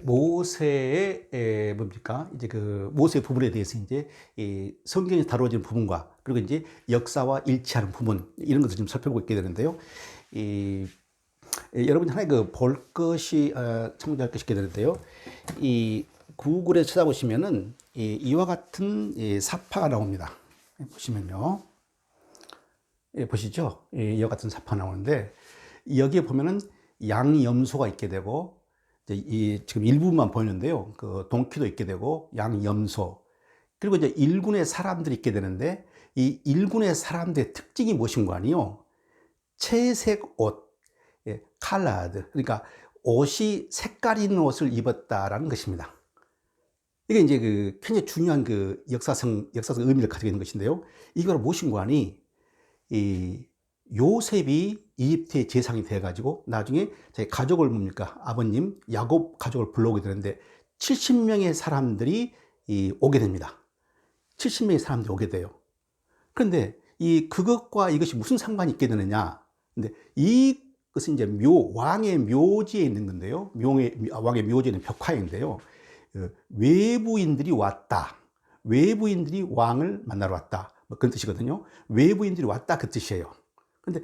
모세의 뭡니까? 이제 그 모세 부분에 대해서 이제 이 성경이 다루어진 부분과 그리고 이제 역사와 일치하는 부분 이런 것을 좀 살펴보고 있게 되는데요. 이 여러분이 하나 볼 것이 참고할 것이 있게 되는데요. 이 구글에 찾아보시면은 이와 같은 사파가 나옵니다. 보시면요. 보시죠. 이와 같은 사파 나오는데 여기에 보면은 양염소가 있게 되고 지금 일부분만 보이는데요. 그 동키도 있게 되고 양염소 그리고 이제 일군의 사람들이 있게 되는데 이 일군의 사람들의 특징이 무엇인가 하니요. 채색 옷, 칼라드 그러니까 옷이 색깔 있는 옷을 입었다라는 것입니다. 이게 이제 그 굉장히 중요한 그 역사성 의미를 가지고 있는 것인데요. 이걸 무엇인가 하니 이 요셉이 이집트의 재상이 돼가지고 나중에 자기 가족을 뭡니까 아버님 야곱 가족을 불러오게 되는데 70명의 사람들이 오게 됩니다. 70명의 사람들이 오게 돼요. 그런데 그것과 이것이 무슨 상관이 있게 되느냐? 근데 이것은 이제 왕의 묘지에 있는 건데요. 왕의 묘지에 있는 벽화인데요. 외부인들이 왔다. 외부인들이 왕을 만나러 왔다. 뭐 그런 뜻이거든요. 외부인들이 왔다 그 뜻이에요. 근데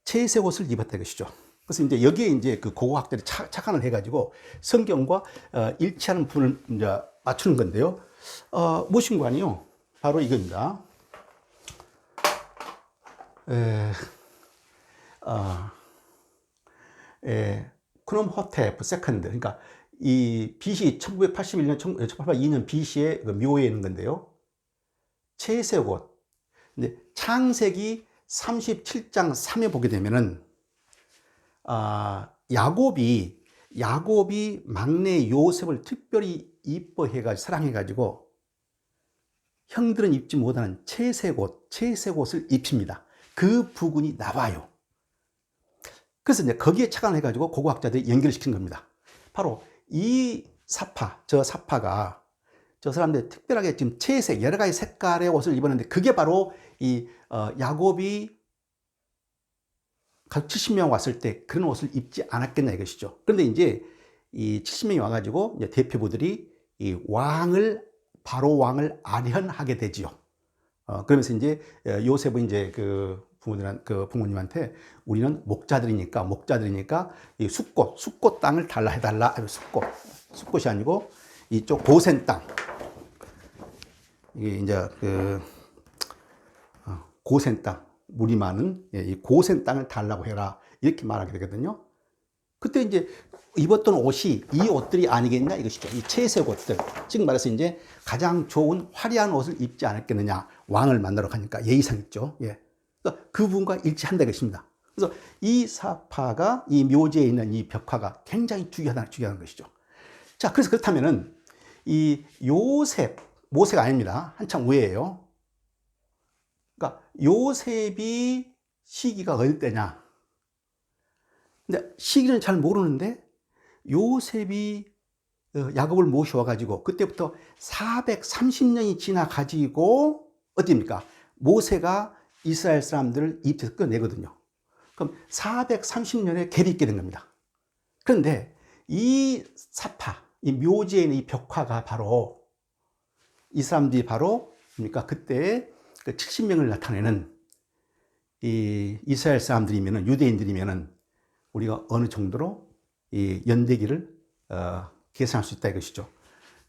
채색 옷을 입었다 것이죠. 그래서 이제 여기에 이제 그 고고학자들이 착안을 해가지고 성경과 일치하는 부분을 이제 맞추는 건데요. 무엇인가 아니요. 바로 이겁니다. 크롬호테프 세컨드. 그러니까 이 BC 1981년, 1882년 BC의 그 묘에 있는 건데요. 채색 옷. 근데 창세기 37장 3에 보게 되면은 야곱이 막내 요셉을 특별히 이뻐해가지고 사랑해가지고 형들은 입지 못하는 채색 옷을 입힙니다. 그 부분이 나와요. 그래서 이제 거기에 착안을 해가지고 고고학자들이 연결을 시킨 겁니다. 바로 이 저 사파가 저 사람들 특별하게 지금 채색 여러 가지 색깔의 옷을 입었는데 그게 바로 야곱이 가족 70명 왔을 때 그런 옷을 입지 않았겠냐 이것이죠. 그런데 이제 이 70명이 와가지고 이제 대표부들이 바로 왕을 아련하게 되지요. 그러면서 이제 요셉은 이제 그 부모님한테 우리는 목자들이니까 이 숫꽃 땅을 달라 해달라. 숫꽃이 아니고 이쪽 고센 땅. 이게 이제 고센 땅, 물이 많은 이 고센 땅을 달라고 해라. 이렇게 말하게 되거든요. 그때 이제 입었던 옷이 이 옷들이 아니겠냐 이것이죠. 이 채색 옷들. 지금 말해서 이제 가장 좋은 화려한 옷을 입지 않았겠느냐. 왕을 만나러 가니까 예의상 있죠. 예. 그 부분과 일치한다 것입니다. 그래서 이 사파가 이 묘지에 있는 이 벽화가 굉장히 중요하다는 것이죠. 자, 그래서 그렇다면은 이 모세가 아닙니다. 한참 후에예요. 그러니까 요셉이 시기가 어릴 때냐? 근데 시기는 잘 모르는데 요셉이 야곱을 모셔와가지고 그때부터 430년이 지나가지고 어떻습니까? 모세가 이스라엘 사람들을 이집트에서 끌어내거든요. 그럼 430년에 갭이 있게 된 겁니다. 그런데 이 묘지에 있는 이 벽화가 바로 이 사람들이 바로 그러니까 그때 그 70명을 나타내는 이 이스라엘 사람들이면은 유대인들이면은 우리가 어느 정도로 이 연대기를 계산할 수 있다 이것이죠.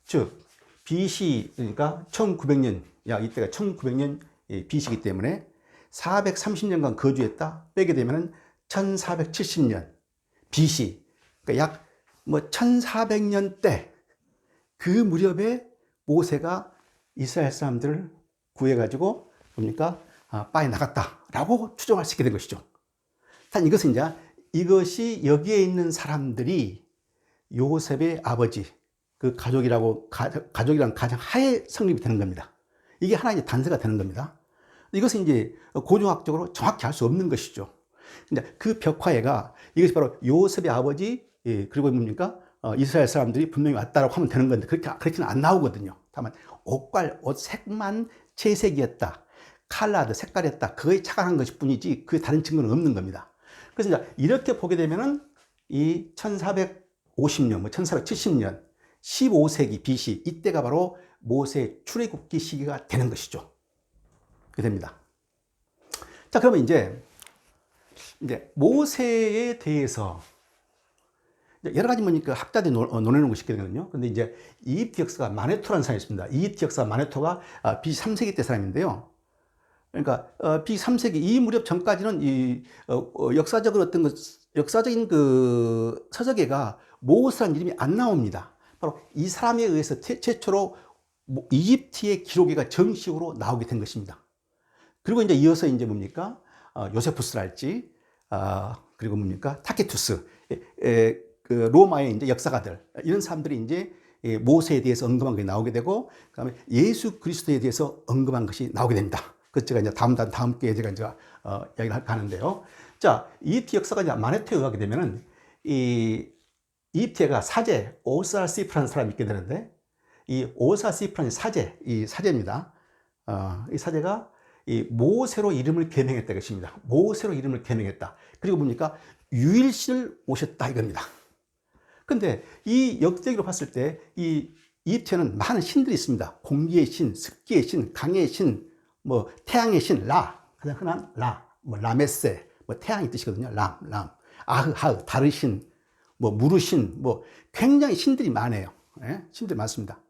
즉 BC 그러니까 1900년 이때가 1900년 BC이기 때문에 430년간 거주했다 빼게 되면은 1470년 BC 그러니까 약 1400년 때 그 무렵에 모세가 이스라엘 사람들을 구해가지고 뭡니까 빠에 나갔다라고 추정할 수 있게 된 것이죠. 단 이것은 이것이 여기에 있는 사람들이 요셉의 아버지 그 가족이라는 가장 하에 성립이 되는 겁니다. 이게 하나 이제 단서가 되는 겁니다. 이것은 이제 고종학적으로 정확히 알 수 없는 것이죠. 근데 그 벽화에가 이것이 바로 요셉의 아버지 그리고 뭡니까 이스라엘 사람들이 분명히 왔다라고 하면 되는 건데 그렇게는 안 나오거든요. 다만 옷 색만 채색이었다. 칼라드 색깔이었다. 그거에 착안한 것일 뿐이지 그 다른 증거는 없는 겁니다. 그래서 이제 이렇게 보게 되면은 이 1450년, 뭐 1470년, 15세기 BC, 이때가 바로 모세의 출애굽기 시기가 되는 것이죠. 그게 됩니다. 자, 그러면 이제 모세에 대해서 여러 가지 뭐니까 학자들이 논하는 것이 있거든요. 근데 이제 이집트 역사가 마네토라는 사람이 있습니다. 이집트 역사 마네토가 BC 3세기 때 사람인데요. 그러니까 BC 3세기 이 무렵 전까지는 이 역사적으로 역사적인 그 서적에가 모세라는 이름이 안 나옵니다. 바로 이 사람에 의해서 최초로 이집트의 기록에가 정식으로 나오게 된 것입니다. 그리고 이제 이어서 이제 뭡니까? 요세푸스랄지, 그리고 뭡니까? 타케투스, 그 로마의 이제 역사가들, 이런 사람들이 이제 모세에 대해서 언급한 것이 나오게 되고, 그 다음에 예수 그리스도에 대해서 언급한 것이 나오게 됩니다. 그 제가 이제 다음 기회에 제가 이제 이야기를 하는데요. 자, 이집트 역사가 이제 마네토에 의하게 되면은 이 이집트가 사제 오사시프라는 사람이 있게 되는데, 이 오사시프라는 이 사제입니다. 이 사제가 이 모세로 이름을 개명했다 것입니다. 모세로 이름을 개명했다. 그리고 뭡니까? 유일신을 오셨다 이겁니다. 근데 이 역대기로 봤을 때 이 이집트에는 많은 신들이 있습니다. 공기의 신, 습기의 신, 강의 신, 뭐 태양의 신 라, 가장 흔한 라, 뭐 라메세, 뭐 태양이 뜻이거든요. 람, 아흐, 다르신, 뭐 무르신, 뭐 굉장히 신들이 많아요. 예? 신들이 많습니다.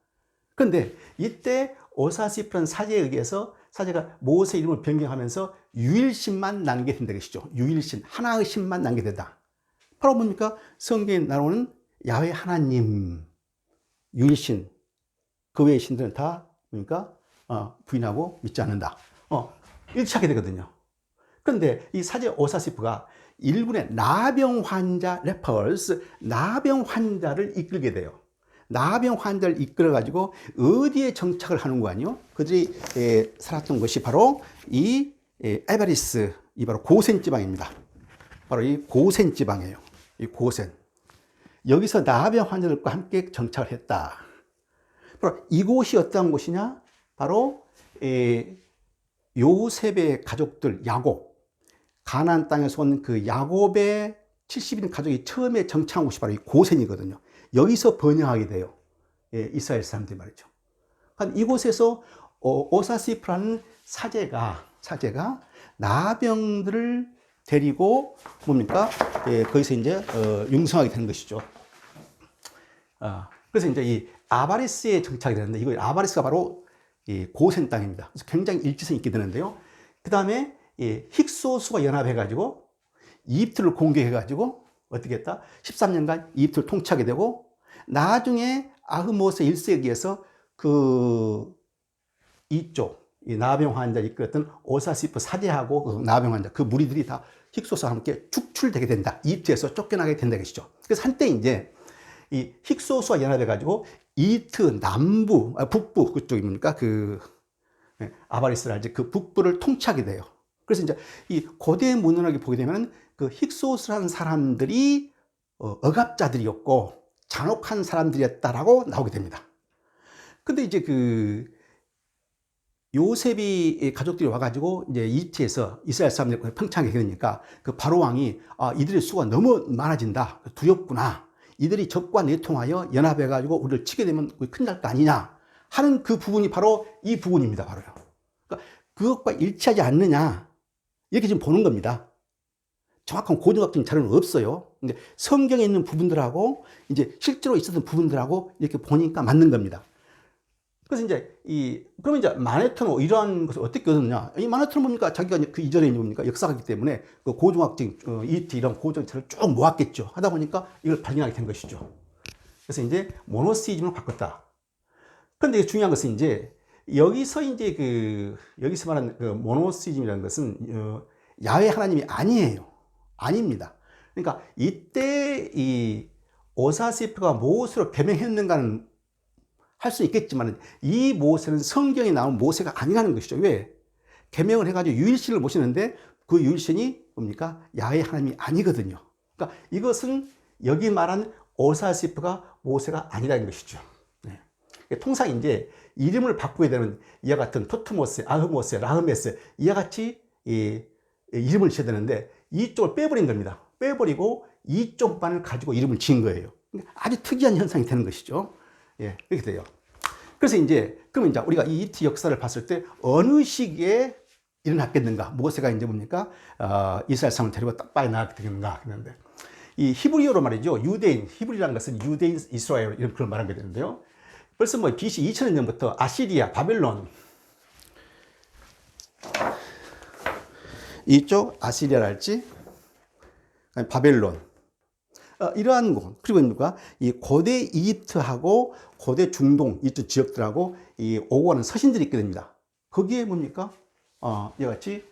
그런데 이때 오사시프라는 사제에 의해서 사제가 모세 이름을 변경하면서 유일신만 남게 된다 것이죠. 유일신, 하나의 신만 남게 된다. 바로 뭡니까? 성경에 나오는 야훼 하나님, 유일신, 그 외의 신들은 다 뭡니까? 부인하고 믿지 않는다. 이렇게 하게 되거든요. 그런데 이 사제 오사시프가 일본의 나병 환자 나병 환자를 이끌게 돼요. 나병 환자를 이끌어가지고 어디에 정착을 하는 거 아니요? 그들이 살았던 것이 바로 이 에베리스, 이 바로 고센 지방입니다. 바로 이 고센 지방이에요. 이 고센. 여기서 나병 환자들과 함께 정착을 했다. 바로 이곳이 어떠한 곳이냐? 바로 요셉의 가족들 야곱, 가나안 땅에서 온 그 야곱의 70인 가족이 처음에 정착한 곳이 바로 이 고센이거든요. 여기서 번영하게 돼요. 이스라엘 사람들이 말이죠. 이곳에서 오사시프라는 사제가 나병들을 데리고 뭡니까? 거기서 이제 융성하게 되는 것이죠. 그래서 이제 이 아바리스에 정착이 되는데, 이거 아바리스가 바로 이 고센 땅입니다. 그래서 굉장히 일치성이 있게 되는데요. 그 다음에 힉소수가 연합해가지고 이집트를 공격해가지고 어떻게 했다? 13년간 이집트를 통치하게 되고, 나중에 아흐모스 1세기에서 이 나병 환자를 이끌었던 오사시프 사제하고 그 나병 환자, 그 무리들이 다 힉소스와 함께 축출되게 된다. 이집트에서 쫓겨나게 된다 것이죠. 그래서 한때 이제 이 힉소스와 연합해가지고 이집트 북부, 그쪽이 뭡니까? 아바리스랄지 그 북부를 통치하게 돼요. 그래서 이제 이 고대 문헌을 보게 되면 그 힉소스라는 사람들이 억압자들이었고 잔혹한 사람들이었다라고 나오게 됩니다. 근데 이제 요셉이 가족들이 와가지고 이제 이집트에서 이스라엘 사람들을 평창하게 되니까 그 바로 왕이 이들의 수가 너무 많아진다. 두렵구나. 이들이 적과 내통하여 연합해가지고 우리를 치게 되면 큰일 날 거 아니냐 하는 그 부분이 바로 이 부분입니다. 바로요. 그러니까 그것과 일치하지 않느냐. 이렇게 지금 보는 겁니다. 정확한 고정학적인 자료는 없어요. 근데 성경에 있는 부분들하고 이제 실제로 있었던 부분들하고 이렇게 보니까 맞는 겁니다. 그래서 이제 그러면 이제 마네토는 이러한 것을 어떻게 얻었느냐? 이 마네토는 뭡니까? 자기가 그 이전에 뭡니까? 역사가기 때문에 그 고종학적인 이집트 이런 고종의 자료를 쭉 모았겠죠. 하다 보니까 이걸 발견하게 된 것이죠. 그래서 이제 모노시즘으로 바꿨다. 그런데 중요한 것은 이제 여기서 말하는 그 모노시즘이라는 것은 야훼 하나님이 아니에요. 아닙니다. 그러니까 이때 이 오사시프가 무엇으로 개명했는가는 할 수 있겠지만 이 모세는 성경에 나온 모세가 아니라는 것이죠. 왜? 개명을 해가지고 유일신을 모시는데 그 유일신이 뭡니까? 야훼 하나님이 아니거든요. 그러니까 이것은 여기 말한 오사시프가 모세가 아니라는 것이죠. 네. 통상 이제 이름을 바꾸게 되면 이와 같은 토트모스, 아흐모스, 라흐메스 이와 같이 이름을 지어야 되는데 이쪽을 빼버린 겁니다. 빼버리고 이쪽만을 가지고 이름을 지은 거예요. 아주 특이한 현상이 되는 것이죠. 예, 이렇게 돼요. 그래서 이제, 그러면 이제 우리가 이 이티 역사를 봤을 때 어느 시기에 일어났겠는가? 모세가 이제 뭡니까? 이스라엘 사람을 데리고 딱 빠져나가게 되겠는가? 했는데, 이 히브리어로 말이죠. 유대인, 히브리라는 것은 유대인, 이스라엘, 이런 그런 말하게 되는데요. 벌써 뭐 BC 2000년부터 아시리아, 바벨론, 이쪽 아시리아랄지, 바벨론, 이러한 곳, 그리고 누가 이 고대 이집트하고 고대 중동 이쪽 지역들하고 이 오고 가는 서신들이 있게 됩니다. 거기에 뭡니까? 이같이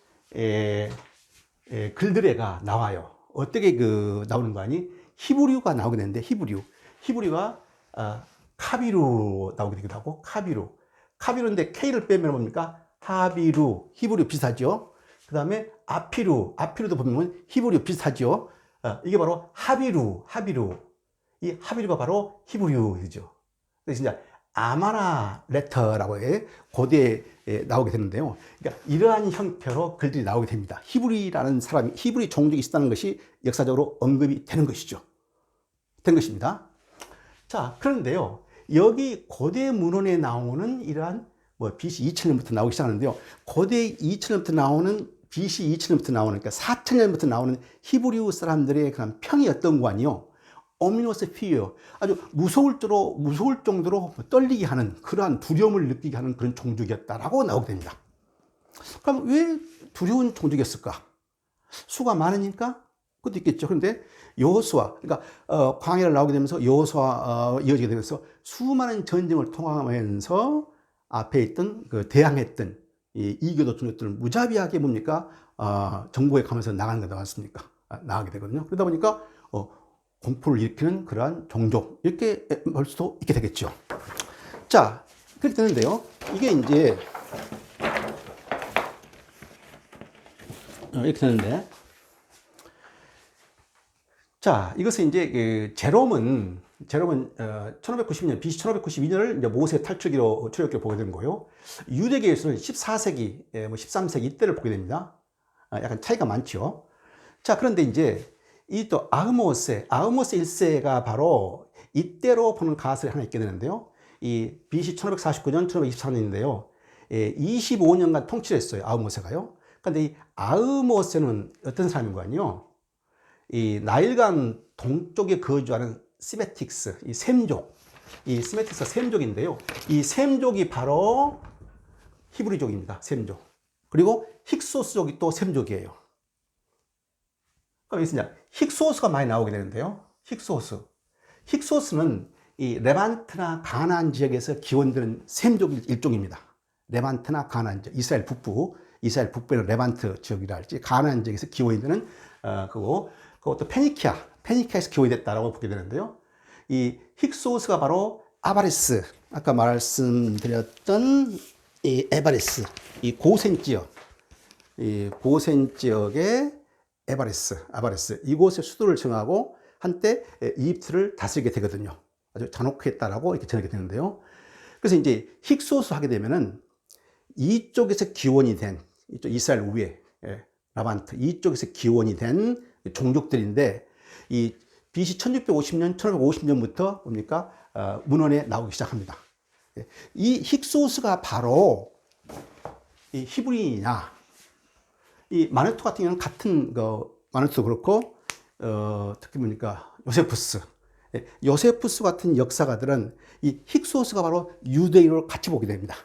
글들에가 나와요. 어떻게 그 나오는 거 아니? 히브리어가 나오게 되는데 히브리어가 카비루 나오게 되기도 하고 카비루인데 K를 빼면 뭡니까? 하비루, 히브리어 비슷하죠. 그 다음에 아피루도 보면 히브리어 비슷하죠. 이게 바로 하비루. 이 하비루가 바로 히브리어죠. 그래서 진짜 아마나 레터라고 해 고대에 나오게 되는데요. 그러니까 이러한 형태로 글들이 나오게 됩니다. 히브리라는 사람이, 히브리 종족이 있었다는 것이 역사적으로 언급이 되는 것이죠. 된 것입니다. 자, 그런데요. 여기 고대 문헌에 나오는 이러한 뭐 BC 2000년부터 나오기 시작하는데요. 고대 2000년부터 나오는 BC 2000년부터 나오는, 그러니까 4000년부터 나오는 히브리어 사람들의 그런 평이 어떤 거 아니요? 오미노스 피어, 아주 무서울 정도로 떨리게 하는, 그러한 두려움을 느끼게 하는 그런 종족이었다라고 나오게 됩니다. 그럼 왜 두려운 종족이었을까? 수가 많으니까? 그것도 있겠죠. 그런데 여호수아, 그러니까 광야를 나오게 되면서 여호수아 이어지게 되면서 수많은 전쟁을 통하면서 앞에 있던 대항했던 이 이교도 종족들을 무자비하게 뭡니까? 정복해 가면서 나가는 거다 맞습니까? 나가게 되거든요. 그러다 보니까 공포를 일으키는 그러한 종족, 이렇게 볼 수도 있게 되겠죠. 자, 그렇게 되는데요. 이게 이제, 이렇게 되는데, 자, 이것은 이제, 제롬은 1590년, BC 1592년을 이제 모세 탈출기로, 출애굽기로 보게 되는 거예요. 유대계에서는 14세기, 13세기 이때를 보게 됩니다. 약간 차이가 많죠. 자, 그런데 이제, 이 또 아흐모스 1세가 바로 이때로 보는 가설이 하나 있게 되는데요. 이 BC 1549년, 1524년인데요. 25년간 통치를 했어요. 아흐모스가요. 그런데 이 아흐모스는 어떤 사람인 거 아니요? 이 나일강 동쪽에 거주하는 시메틱스, 이 시메틱스가 셈족인데요. 이 셈족이 바로 히브리족입니다. 셈족. 그리고 힉소스족이 또 셈족이에요. 그럼 있으냐? 힉소스가 많이 나오게 되는데요. 힉소스는 이 레반트나 가나안 지역에서 기원되는 셈족 일종입니다. 레반트나 가나안 지역, 이스라엘 북부에는 레반트 지역이라 할지, 가나안 지역에서 기원이 되는 그것도 페니키아에서 기원이 됐다라고 보게 되는데요. 이 힉소스가 바로 아바레스, 아까 말씀드렸던 이 에바레스, 이 고센 지역의 아바레스, 이곳의 수도를 정하고 한때 이집트를 다스리게 되거든요. 아주 잔혹했다라고 이렇게 전하게 되는데요. 그래서 이제 힉소스 하게 되면은 이쪽에서 기원이 된, 이쪽 이스라엘 위에, 라반트, 이쪽에서 기원이 된 종족들인데, 이 BC 1650년, 1550년부터 뭡니까? 문헌에 나오기 시작합니다. 이 힉소스가 바로 이 히브리냐, 이 마네토 같은 경우는 같은 마네토도 그렇고 특히 보니까 요세푸스 같은 역사가들은 이 힉소스가 바로 유대인으로 같이 보게 됩니다.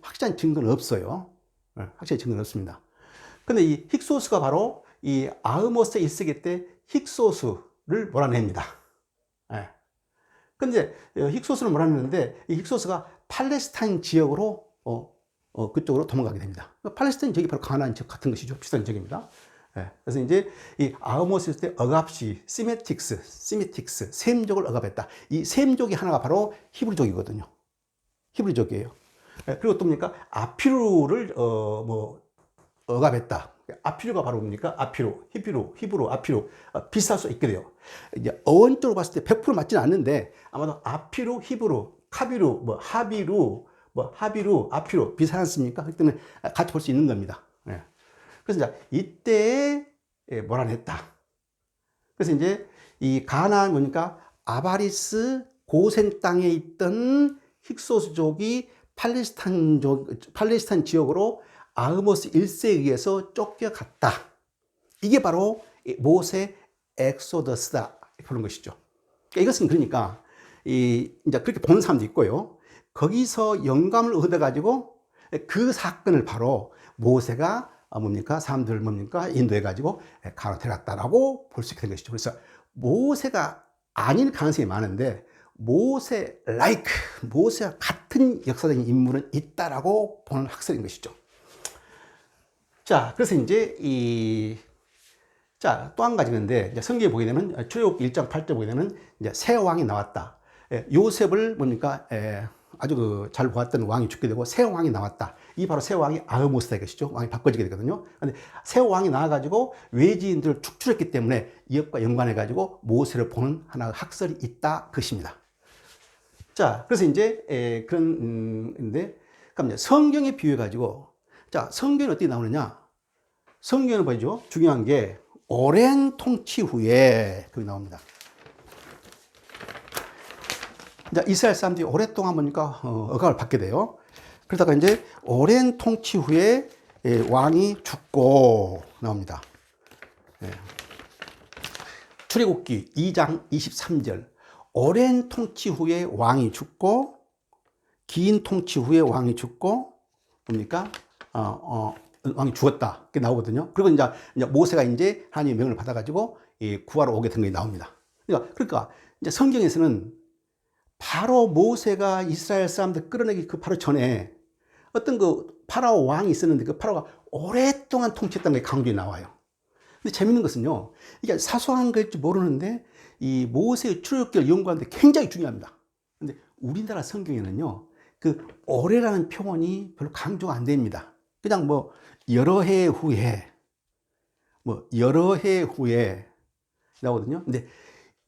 확실한 증거는 없어요. 확실한 증거는 없습니다. 근데 이 힉소스가 바로 이 아흐모스 1세기 때 힉소스를 몰아냅니다. 근데 힉소스를 몰아내는데 이 힉소스가 팔레스타인 지역으로 그쪽으로 도망가게 됩니다. 팔레스타인 지역이 바로 가나안 지역 같은 것이죠. 비슷한 지역입니다. 그래서 이제 이 아흐모스 때 억압시, 시메틱스, 셈족을 억압했다. 이 셈족이 하나가 바로 히브리족이거든요. 히브리족이에요. 그리고 또 뭡니까? 아피루를 억압했다. 아피루가 바로 뭡니까? 히브루, 아피루. 비슷할 수 있게 돼요. 이제 어원적으로 봤을 때 100% 맞지는 않는데 아마도 아피루, 히브루, 카비루, 하비루, 아피루 비슷하지 않습니까? 그때는 같이 볼 수 있는 겁니다. 그래서 이제 이때에 몰아냈다. 그래서 이제 이 가나안 보니까 아바리스 고센 땅에 있던 힉소스족이 팔레스타인 지역으로 아모스 1세에 의해서 쫓겨갔다. 이게 바로 모세 엑소더스다. 그런 것이죠. 이것은 그러니까 이제 그렇게 보는 사람도 있고요. 거기서 영감을 얻어가지고 그 사건을 바로 모세가 뭡니까? 사람들 뭡니까? 인도해가지고 가로 데려갔다라고 볼 수 있게 된 것이죠. 그래서 모세가 아닐 가능성이 많은데 모세와 같은 역사적인 인물은 있다라고 보는 학설인 것이죠. 자, 그래서 이제 또 한 가지 있는데, 성경에 보게 되면, 출애굽기 1장 8절 보게 되면, 이제 새 왕이 나왔다. 요셉을 뭡니까? 아주 잘 보았던 왕이 죽게 되고, 새 왕이 나왔다. 이 바로 새 왕이 아흐모스다 이것이죠. 왕이 바꿔지게 되거든요. 근데 새 왕이 나와가지고 외지인들을 축출했기 때문에 이것과 연관해가지고 모세를 보는 하나의 학설이 있다. 그것입니다. 자, 그래서 이제, 그런데, 그럼 성경에 비유해가지고, 자, 성경이 어떻게 나오느냐? 성경을 보죠. 중요한 게, 오랜 통치 후에 그게 나옵니다. 이제 이스라엘 사람들이 오랫동안 보니까 억압을 받게 돼요. 그러다가 이제 오랜 통치 후에 왕이 죽고 나옵니다. 출애굽기 2장 23절. 오랜 통치 후에 왕이 죽고, 긴 통치 후에 왕이 죽고, 뭡니까? 왕이 죽었다. 그게 나오거든요. 그리고 이제 모세가 이제 하나님의 명을 받아가지고 구하러 오게 된 것이 나옵니다. 그러니까 이제 성경에서는 바로 모세가 이스라엘 사람들 끌어내기 그 바로 전에 어떤 그 파라오 왕이 있었는데 그 파라오가 오랫동안 통치했다는 게 강조에 나와요. 근데 재밌는 것은요, 이게 사소한 것일지 모르는데 이 모세의 출애굽기를 연구하는데 굉장히 중요합니다. 근데 우리나라 성경에는요, 그 오래라는 표현이 별로 강조가 안 됩니다. 그냥 뭐 여러 해 후에 나오거든요. 근데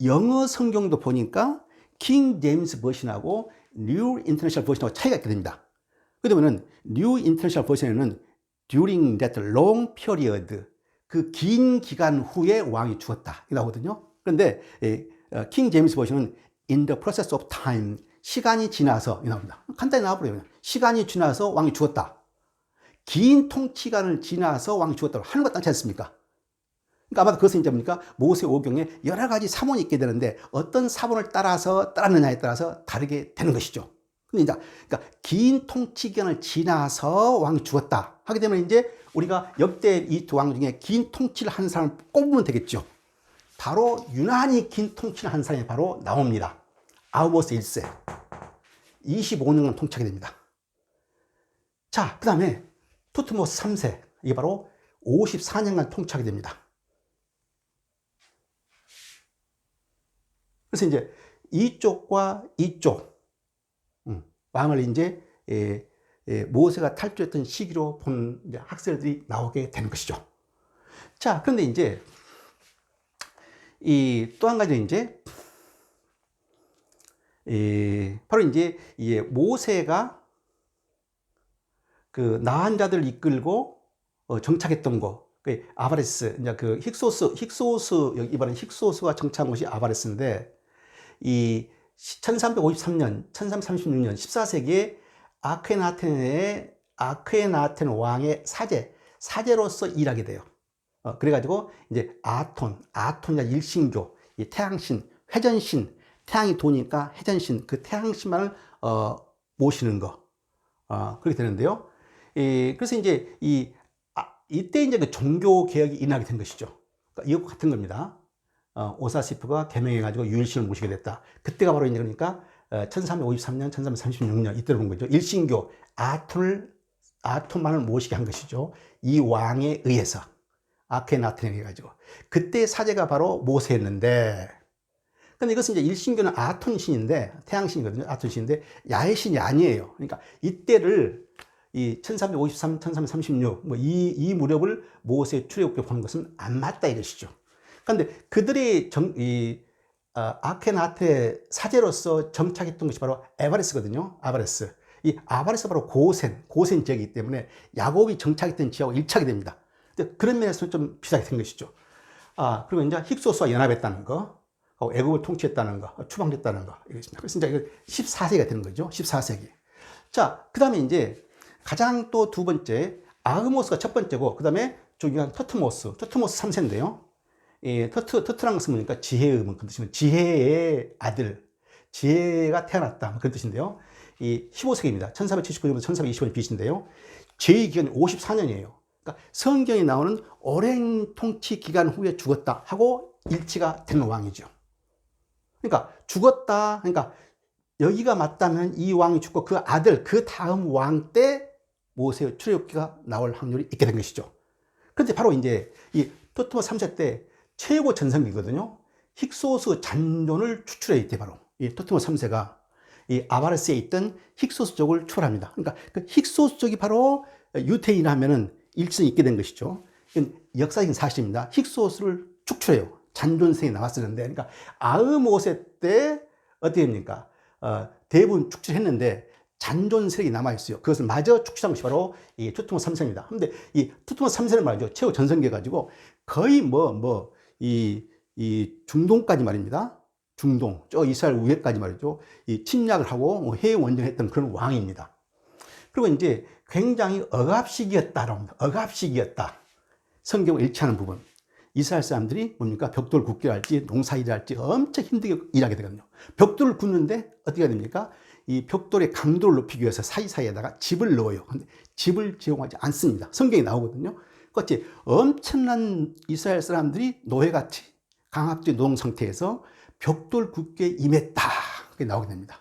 영어 성경도 보니까 킹 제임스 버전하고 뉴 인터내셔널 버전하고 차이가 있게 됩니다. 그러면은 뉴 인터내셔널 버전에는 during that long period, 그 긴 기간 후에 왕이 죽었다 이렇게 나오거든요. 그런데 킹 제임스 버전은 in the process of time, 시간이 지나서 이렇게 나옵니다. 간단히 나와버려요. 시간이 지나서 왕이 죽었다. 긴 통치기간을 지나서 왕이 죽었다고 하는 것 같지 않습니까? 그러니까 아마도 그것은 이제 뭡니까? 모세 오경에 여러 가지 사본이 있게 되는데 어떤 사본을 따랐느냐에 따라서 다르게 되는 것이죠. 근데 이제 그러니까 긴 통치기간을 지나서 왕이 죽었다 하게 되면 이제 우리가 역대 이 두 왕 중에 긴 통치를 한 사람을 꼽으면 되겠죠. 바로 유난히 긴 통치를 한 사람이 바로 나옵니다. 아모스 1세. 25년간 통치하게 됩니다. 자, 그 다음에 투트모스 3세, 이게 바로 54년간 통치하게 됩니다. 그래서 이제 이쪽과 이쪽 왕을 이제 모세가 탈주했던 시기로 본 이제 학설들이 나오게 되는 것이죠. 자, 그런데 이제 또 한 가지 이제 바로 이제 모세가 그 나한 자들을 이끌고 정착했던 곳, 그 아바레스, 이제 그 힉소스, 이번엔 힉소스가 정착한 곳이 아바레스인데, 이 1353년, 1336년, 14세기에 아크헤나텐 왕의 사제로서 일하게 돼요. 그래가지고 이제 아톤이나 일신교, 이 태양신, 회전신, 태양이 도니까 회전신, 그 태양신만을 모시는 거, 그렇게 되는데요. 그래서 이제 이때 이제 그 종교 개혁이 일어나게 된 것이죠. 그러니까 이것과 같은 겁니다. 오사시프가 개명해가지고 유일신을 모시게 됐다. 그때가 바로 이제 그러니까 1353년, 1336년 이때를 본 거죠. 일신교 아톤만을 모시게 한 것이죠. 이 왕에 의해서 아케나텐에 해가지고 그때 사제가 바로 모세였는데, 근데 이것은 이제 일신교는 아톤신인데 태양신이거든요. 아톤신인데 야훼신이 아니에요. 그러니까 이때를 이 1353, 1336 뭐 이 무렵을 모세의 출애굽기에 보는 것은 안 맞다 이것이죠. 그런데 그들이 아케나테 사제로서 정착했던 것이 바로 아바레스거든요. 아바레스. 이 아바레스 바로 고센 지역이기 때문에 야곱이 정착했던 지역하고 일치하게 됩니다. 그런 면에서는 좀 비슷하게 된 것이죠. 그리고 이제 힉소스와 연합했다는 거. 애국을 통치했다는 거, 추방됐다는 거. 이것입니다. 그래서 이제 이거 14세기가 되는 거죠. 14세기. 자, 그 다음에 이제 가장 또 두 번째, 아흐모스가 첫 번째고, 그 다음에 중요한 터트모스 3세인데요. 터트라는 것은 뭐니까 지혜의 뭐 그런 뜻이면 지혜의 아들, 지혜가 태어났다. 뭐 그런 뜻인데요. 이 15세기입니다. 1479년부터 1425년 BC인데요. 제위 기간이 54년이에요. 그러니까 성경에 나오는 오랜 통치 기간 후에 죽었다 하고 일치가 되는 왕이죠. 그러니까 죽었다. 그러니까 여기가 맞다면 이 왕이 죽고 그 아들, 그 다음 왕 때 모세의 출애굽기가 나올 확률이 있게 된 것이죠. 그런데 바로 이제 이 토트모스 3세 때 최고 전성기거든요. 힉소스 잔존을 추출해 이때 바로 이 토트모스 3세가 이 아바르스에 있던 힉소스족을 추월합니다. 그러니까 그 힉소스족이 바로 유태인 하면은 일성이 있게 된 것이죠. 이건 역사적인 사실입니다. 힉소스를 축출해요. 잔존성이 나왔었는데, 그러니까 아흐모세 때 어떻게 됩니까? 대부분 축출했는데 잔존색이 남아있어요. 그것을 마저 축출한 것이 바로 이 토트모스 3세입니다. 근데 이 토트모스 3세는 말이죠. 최고 전성기 가지고 거의 이 중동까지 말입니다. 중동, 저 이스라엘 우회까지 말이죠. 이 침략을 하고 해외 원정했던 그런 왕입니다. 그리고 이제 굉장히 억압식이었다. 억압식이었다. 성경을 일치하는 부분. 이스라엘 사람들이 뭡니까? 벽돌 굽기를 할지 농사일을 할지 엄청 힘들게 일하게 되거든요. 벽돌을 굽는데 어떻게 됩니까? 이 벽돌의 강도를 높이기 위해서 사이사이에다가 집을 넣어요. 근데 집을 지용하지 않습니다. 성경에 나오거든요. 그렇지 엄청난 이스라엘 사람들이 노예같이 강압된 노동 상태에서 벽돌 굽기에 임했다. 그게 나오게 됩니다.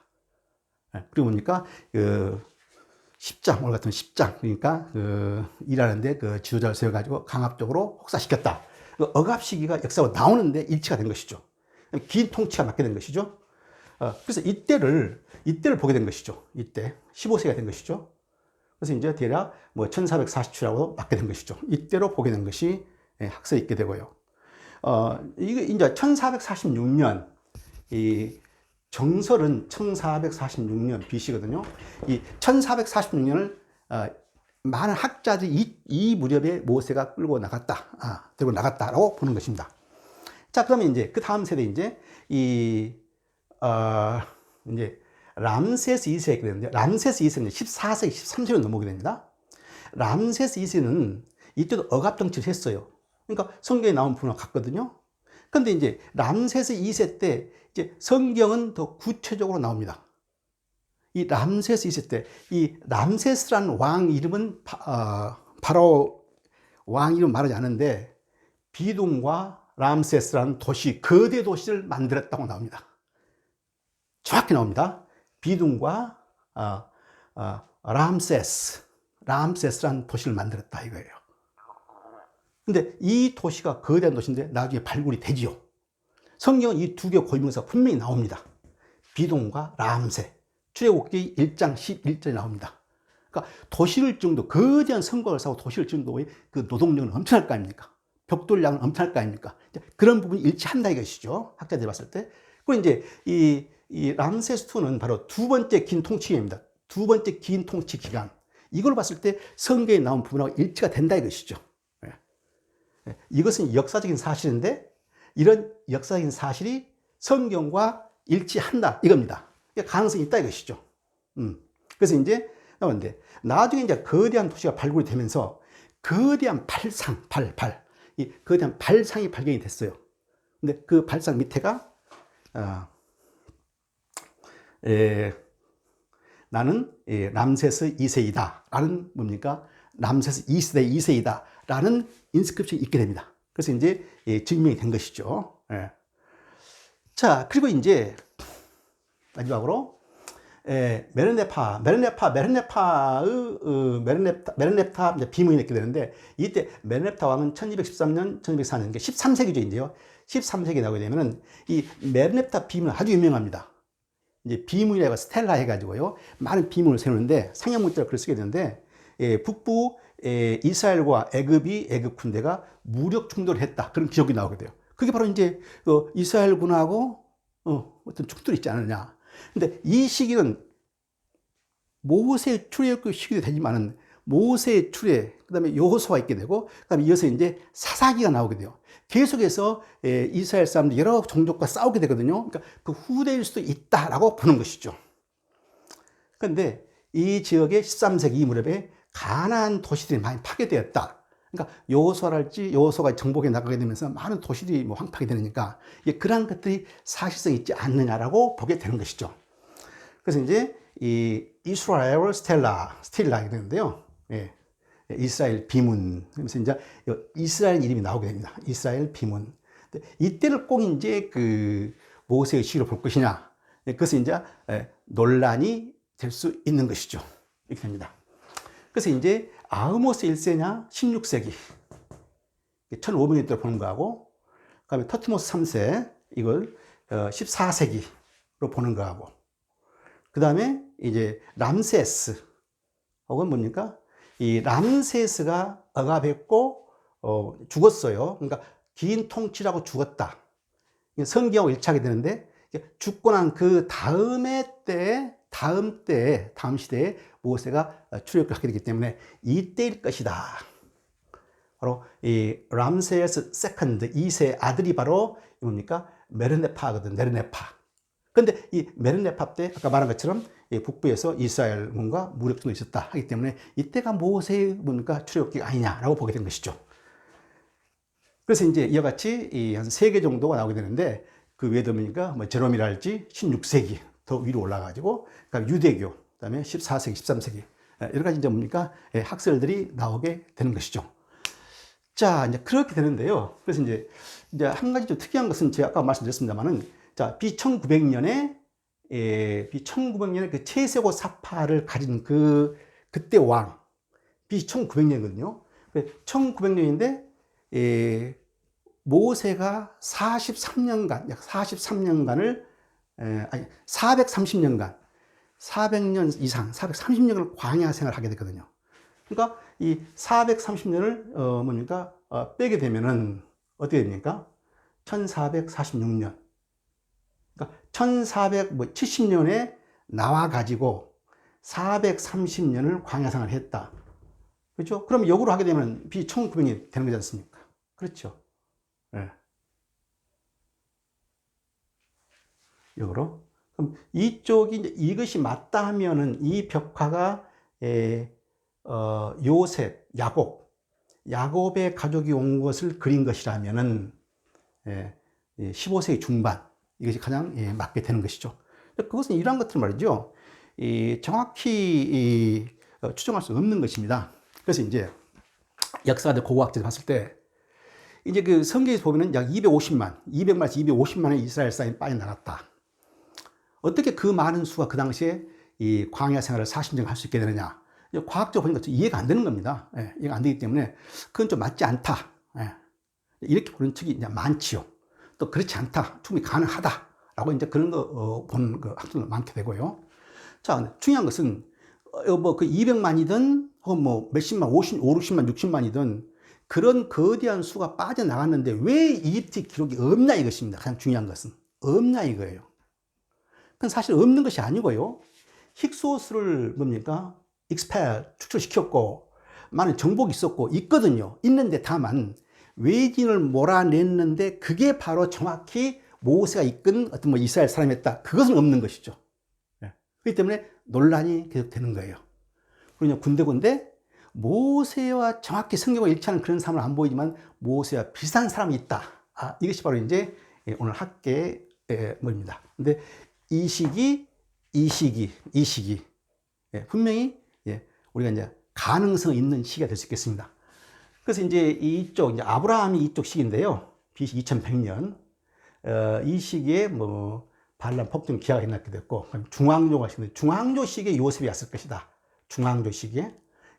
그리고 뭡니까? 10장, 오늘 같은 10장. 그러니까 일하는데 그 지도자를 세워가지고 강압적으로 혹사시켰다. 억압 시기가 역사로 나오는데 일치가 된 것이죠. 긴 통치가 맡게 된 것이죠. 그래서 이때를 보게 된 것이죠. 이때 15세가 된 것이죠. 그래서 이제 대략 1447하고 맞게 된 것이죠. 이때로 보게 된 것이 학설이 있게 되고요. 이게 이제 1446년 이 정설은 1446년 BC거든요. 이 1446년을 많은 학자들이 이 무렵에 모세가 끌고 나갔다, 들고 나갔다라고 보는 것입니다. 자, 그러면 이제 그 다음 세대 이제 이제 람세스 2세가 되는데, 람세스 2세는 14세기, 13세로 넘어오게 됩니다. 람세스 2세는 이때도 억압 정치를 했어요. 그러니까 성경에 나온 부분과 같거든요. 근데 이제 람세스 2세 때 이제 성경은 더 구체적으로 나옵니다. 이 람세스 2세 때 이 람세스라는 왕 이름은 바로 왕 이름 말하지 않은데 비둥과 람세스라는 도시, 거대 도시를 만들었다고 나옵니다. 정확히 나옵니다. 비둥과 람세스라는 도시를 만들었다 이거예요. 근데 이 도시가 거대한 도시인데 나중에 발굴이 되지요. 성경은 이 두 개 고유명사가 분명히 나옵니다. 비동과 람세. 출애굽기 1장 11절에 나옵니다. 그러니까 도시를 지금도 거대한 성곽을 쌓고 도시를 지금도 그 노동력은 엄청날 거 아닙니까? 벽돌량은 엄청날 거 아닙니까? 그런 부분이 일치한다 이것이죠. 학자들이 봤을 때. 그리고 이제 이 람세스2는 바로 두 번째 긴 통치기입니다. 두 번째 긴 통치 기간. 이걸 봤을 때 성경에 나온 부분하고 일치가 된다 이것이죠. 이것은 역사적인 사실인데 이런 역사적인 사실이 성경과 일치한다 이겁니다. 가능성이 있다 이것이죠. 그래서 이제 나중에 이제 거대한 도시가 발굴이 되면서 거대한 이 거대한 발상이 발견이 됐어요. 근데 그 발상 밑에가 나는 람세스 2세이다 라는 뭡니까? 람세스 2세대 2세이다 라는 인스크립션이 있게 됩니다. 그래서 이제 증명이 된 것이죠. 자, 그리고 이제 마지막으로 메르네타 비문이 있게 되는데 이때 메르네타 왕은 1213년, 1204년, 13세기죠, 이제요. 13세기에 나오게 되면은 이 메르네타 비문은 아주 유명합니다. 이제 비문이라고 스텔라 해가지고요. 많은 비문을 세우는데 상형 문자로 글을 쓰게 되는데 북부 이스라엘과 애굽 군대가 무력 충돌을 했다. 그런 기록이 나오게 돼요. 그게 바로 이제 이스라엘군하고 어떤 충돌이 있지 않느냐. 근데 이 시기는 모세의 출애굽 시기도 되지만은 모세의 출애, 그 다음에 여호수아가 있게 되고, 그 다음에 이어서 이제 사사기가 나오게 돼요. 계속해서 이스라엘 사람들이 여러 종족과 싸우게 되거든요. 그러니까 그 후대일 수도 있다라고 보는 것이죠. 그런데 이 지역의 13세기 이 무렵에 가나안 도시들이 많이 파괴되었다. 그러니까 여호수아가 정복해 나가게 되면서 많은 도시들이 뭐 황폐하게 되니까 그러한 것들이 사실성 있지 않느냐라고 보게 되는 것이죠. 그래서 이제 이 이스라엘 스텔라 되는데요. 이스라엘 비문. 그래서 이제 이스라엘 이름이 나오게 됩니다. 이스라엘 비문. 이때를 꼭 이제 그 모세의 시로 볼 것이냐. 그것은 이제 논란이 될 수 있는 것이죠. 이렇게 됩니다. 그래서 이제 아모스 1세냐 16세기 1500년 때 보는 거하고, 그 다음에 터트모스 3세 이걸 14세기로 보는 거하고, 그 다음에 이제 람세스 혹은 뭡니까? 이 람세스가 억압했고 죽었어요. 그러니까 긴 통치라고 죽었다. 성기하고 일치하게 되는데, 죽고 난 그 다음 시대에 모세가 출애굽을 하게 되기 때문에 이때일 것이다. 바로 이 람세스 세컨드 2세 아들이 바로 뭡니까? 메르네파거든. 메르네파. 근데 이 메르네파 때 아까 말한 것처럼 북부에서 이스라엘 문과 무력도 있었다 하기 때문에 이때가 모세의 뭡니까? 출애굽기가 아니냐라고 보게 된 것이죠. 그래서 이제 이와 같이 한 3개 정도가 나오게 되는데, 그 외에도 뭡니까? 뭐 제롬이랄지 16세기 더 위로 올라가지고, 그다음에 유대교, 그다음에 14세기, 13세기 여러 가지 이제 뭡니까? 학설들이 나오게 되는 것이죠. 자, 이제 그렇게 되는데요. 그래서 이제 한 가지 좀 특이한 것은 제가 아까 말씀드렸습니다만은, 자, B1900년에 그 체세고 사파를 가진 그때 왕 B1900년이거든요. 1900년인데 모세가 43년간, 약 43년간을, 아니, 430년간, 400년 이상, 430년을 광야 생활을 하게 됐거든요. 그러니까 이 430년을, 뭡니까? 빼게 되면은 어떻게 됩니까? 1446년. 그러니까 1470년에 나와가지고 430년을 광야 생활을 했다. 그렇죠? 그럼 역으로 하게 되면 B1900년이 되는 거지 않습니까? 그렇죠. 네. 역으로. 그럼 이쪽이 이제 이것이 맞다 하면은 이 벽화가 요셉, 야곱의 가족이 온 것을 그린 것이라면은 15세기 중반 이것이 가장 맞게 되는 것이죠. 그것은 이러한 것들 말이죠. 정확히 추정할 수 없는 것입니다. 그래서 이제 역사들 고고학자들 봤을 때, 이제 그 성경에서 보면은 약 200만에서 250만의 이스라엘 사람이 빠져나갔다. 어떻게 그 많은 수가 그 당시에 이 광야 생활을 40년 할 수 있게 되느냐. 과학적으로 보니까 이해가 안 되는 겁니다. 이해가 안 되기 때문에 그건 좀 맞지 않다. 이렇게 보는 측이 이제 많지요. 또 그렇지 않다. 충분히 가능하다라고 이제 그런 거 보는 그 학자들 많게 되고요. 자, 중요한 것은 뭐 그 200만이든 혹은 뭐 몇십만, 60만, 60만이든 그런 거대한 수가 빠져나갔는데 왜 이집트 기록이 없냐 이것입니다. 가장 중요한 것은 없냐 이거예요. 그건 사실 없는 것이 아니고요. 힉소스를 뭡니까? 축출시켰고 많은 정복이 있었고 있거든요. 있는데 다만 외진을 몰아냈는데 그게 바로 정확히 모세가 이끈 어떤 뭐 이스라엘 사람이었다. 그것은 없는 것이죠. 그렇기 때문에 논란이 계속되는 거예요. 그러냐 군데군데 모세와 정확히 성경과 일치하는 그런 사람은 안 보이지만 모세와 비슷한 사람이 있다. 이것이 바로 이제 오늘 학계의 뭐입니다. 근데 이 시기 분명히 우리가 이제 가능성 있는 시기가 될 수 있겠습니다. 그래서 이제 이제 아브라함이 이쪽 시기인데요. BC 2100년 이 시기에 뭐 반란 폭동 기아가 일어나게 됐고, 중앙조가 시기인데 중앙조 시기에 요셉이 왔을 것이다. 중앙조 시기에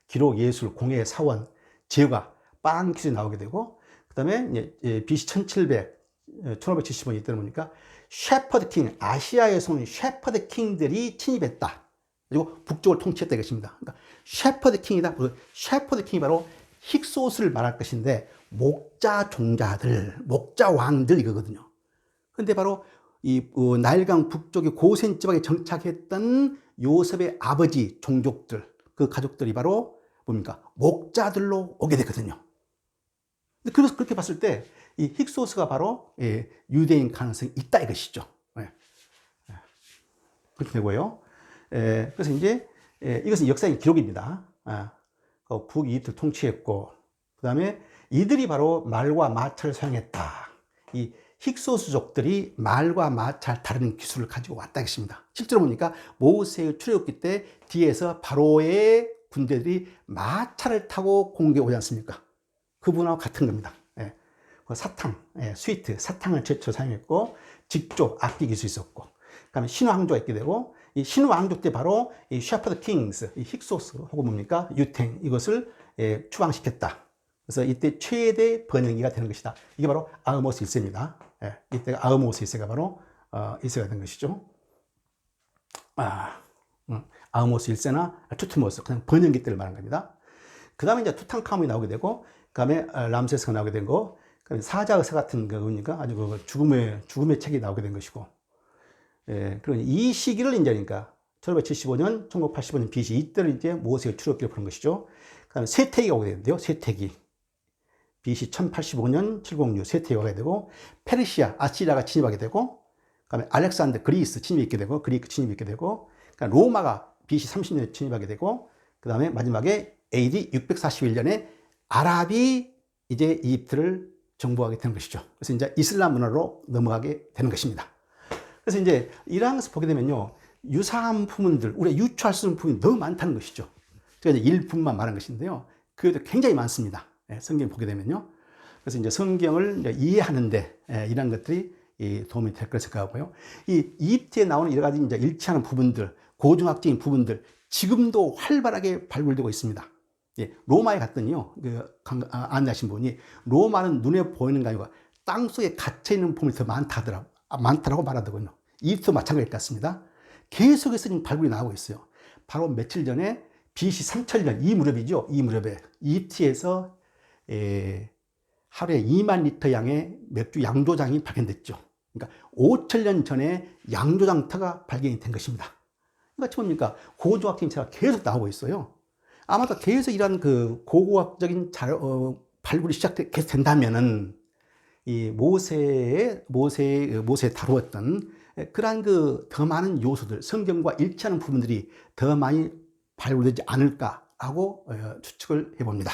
기록, 예술, 공예, 사원, 제과, 빵 기술이 나오게 되고, 그 다음에 BC 1575년 이때는 보니까 셰퍼드 킹, 아시아에서 온 셰퍼드 킹들이 침입했다. 그리고 북쪽을 통치했다 이것입니다. 그러니까 셰퍼드 킹이다. 셰퍼드 킹이 바로 힉소스를 말할 것인데 목자 종자들, 목자 왕들 이거거든요. 근데 바로 이 나일강 북쪽의 고센 지방에 정착했던 요셉의 아버지 종족들, 그 가족들이 바로 뭡니까? 목자들로 오게 되거든요. 근데 그래서 그렇게 봤을 때 이 힉소스가 바로 유대인 가능성이 있다 이것이죠. 그렇게 되고요. 그래서 이제 이것은 역사의 기록입니다. 북이집트를 통치했고, 그 다음에 이들이 바로 말과 마차를 사용했다. 이 힉소스족들이 말과 마차를 다루는 기술을 가지고 왔다 했습니다. 실제로 보니까 모세의 출애굽기 때 뒤에서 바로의 군대들이 마차를 타고 공격해 오지 않습니까? 그분하고 같은 겁니다. 사탕, 스위트, 사탕을 최초로 사용했고, 직조, 악기 기술이 있었고, 그 다음에 신화왕조가 있게 되고, 이 신화왕조 때 바로 이 셰퍼드 킹스, 이 힉소스 혹은 뭡니까? 유탱, 이것을 추방시켰다. 그래서 이때 최대 번영기가 되는 것이다. 이게 바로 아흐모스 1세입니다. 이때가 아흐모스 1세가 바로 1세가 된 것이죠. 아흐모스 1세나 투트모스, 그냥 번영기 때를 말한 겁니다. 그 다음에 이제 투탕카몬이 나오게 되고, 그 다음에 람세스가 나오게 된 거, 그 다음에 사자의사 같은 거니까 아주 그 죽음의 책이 나오게 된 것이고, 그러니 이 시기를 이제 그러니까 1575년, 1985년 BC 이때를 이제 모세의 출애굽기를 보는 것이죠. 그 다음에 쇠퇴기가 오게 되는데요. 쇠퇴기. BC 1085년 706 쇠퇴기가 오게 되고, 페르시아, 아시리아가 침입하게 되고, 그 다음에 알렉산더, 그리스 침입이 있게 되고, 그리크 침입이 있게 되고, 그러니까 로마가 BC 30년에 침입하게 되고, 그 다음에 마지막에 AD 641년에 아랍이 이제 이집트를 정복하게 되는 것이죠. 그래서 이제 이슬람 문화로 넘어가게 되는 것입니다. 그래서 이제 이러한 것을 보게 되면요, 유사한 부분들, 우리가 유추할 수 있는 부분이 너무 많다는 것이죠. 제가 이제 일부분만 말한 것인데요, 그래도 굉장히 많습니다. 성경 보게 되면요. 그래서 이제 성경을 이제 이해하는데 이런 것들이 도움이 될 거라 생각하고요. 이 이집트에 나오는 여러 가지 이제 일치하는 부분들, 고중학적인 부분들, 지금도 활발하게 발굴되고 있습니다. 로마에 갔더니요, 안내하신 분이 로마는 눈에 보이는 게 아니고 땅 속에 갇혀 있는 부분이 더 많다라고 말하더군요. 이집트도 마찬가지일 것 같습니다. 계속해서 지금 발굴이 나오고 있어요. 바로 며칠 전에 BC 3000년 이 무렵이죠. 이 무렵에 이집트에서 하루에 2만 리터 양의 맥주 양조장이 발견됐죠. 그러니까 5000년 전에 양조장터가 발견이 된 것입니다. 그러니까 뭡니까? 고고학적인 자가 계속 나오고 있어요. 아마도 계속 이런 그 고고학적인 발굴이 계속 된다면은 이 모세에 다루었던 그러한 그 더 많은 요소들, 성경과 일치하는 부분들이 더 많이 발굴되지 않을까 하고 추측을 해봅니다.